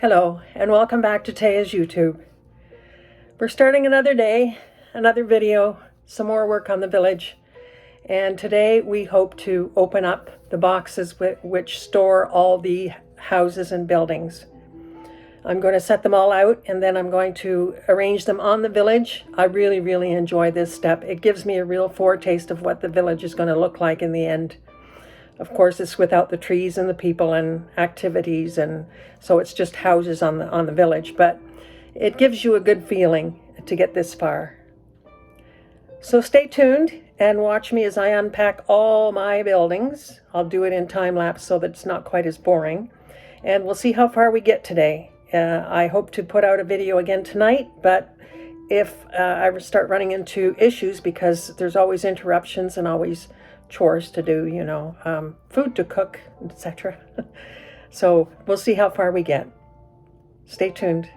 Hello, and welcome back to Taya's YouTube. We're starting another day, another video, some more work on the village. And today we hope to open up the boxes which store all the houses and buildings. I'm going to set them all out and then I'm going to arrange them on the village. I really enjoy this step. It gives me a real foretaste of what the village is going to look like in the end. Of course, it's without the trees and the people and activities, and so it's just houses on the village, but it gives you a good feeling to get this far. So stay tuned and watch me as I unpack all my buildings. I'll do it in time lapse so that it's not quite as boring, and we'll see how far we get today. I hope to put out a video again tonight, but if I start running into issues, because there's always interruptions and always chores to do, food to cook, etc. So we'll see how far we get. Stay tuned.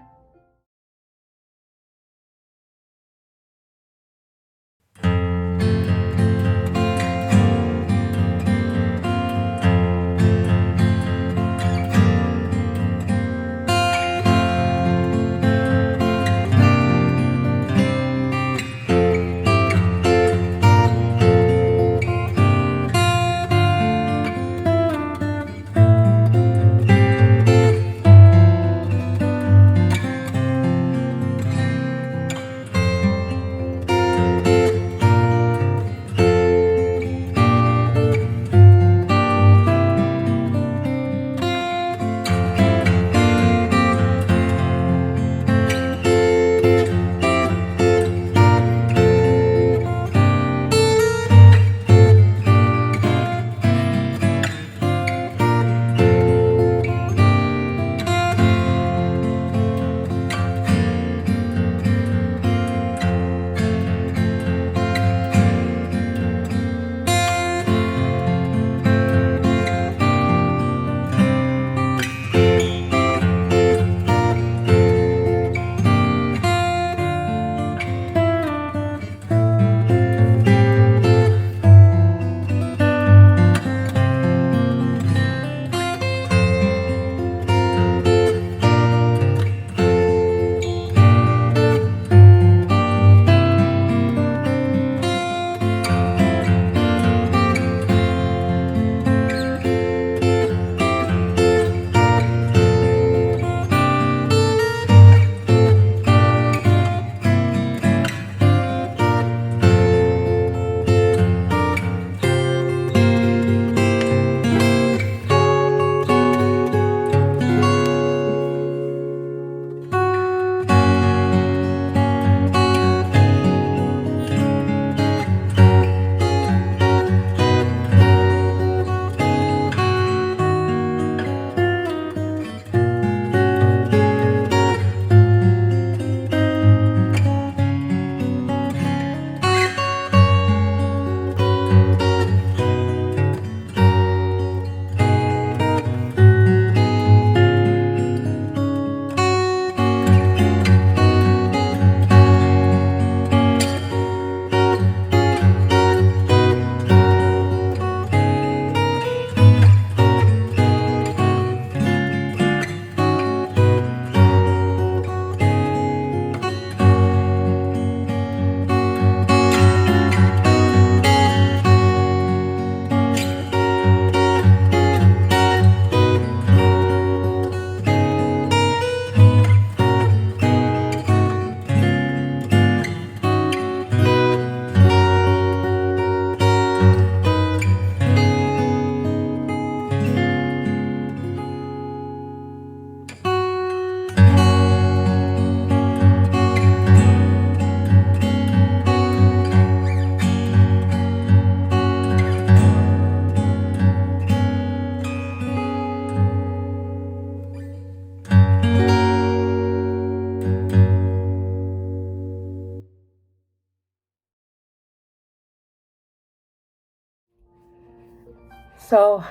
So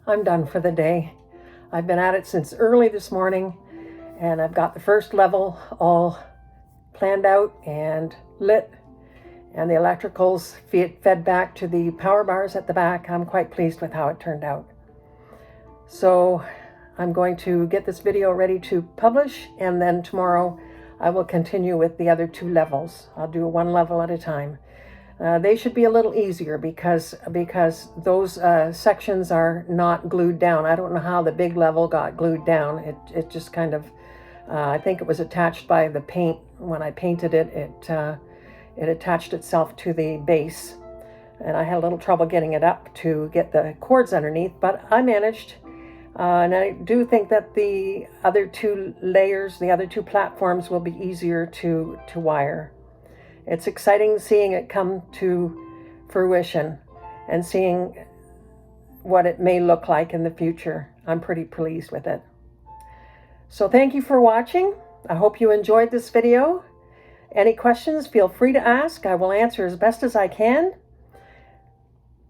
I'm done for the day. I've been at it since early this morning, and I've got the first level all planned out and lit, and the electricals fed back to the power bars at the back. I'm quite pleased with how it turned out. So I'm going to get this video ready to publish, and then tomorrow I will continue with the other 2 levels. I'll do 1 level at a time. They should be a little easier because those sections are not glued down. I don't know how the big level got glued down. It just kind of, I think it was attached by the paint. When I painted it, it attached itself to the base, and I had a little trouble getting it up to get the cords underneath, but I managed. And I do think that the other 2 layers, the other 2 platforms, will be easier to wire. It's exciting seeing it come to fruition and seeing what it may look like in the future. I'm pretty pleased with it. So thank you for watching. I hope you enjoyed this video. Any questions, feel free to ask. I will answer as best as I can.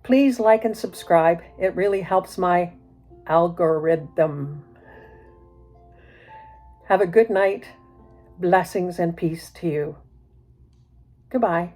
Please like and subscribe. It really helps my algorithm. Have a good night. Blessings and peace to you. Goodbye.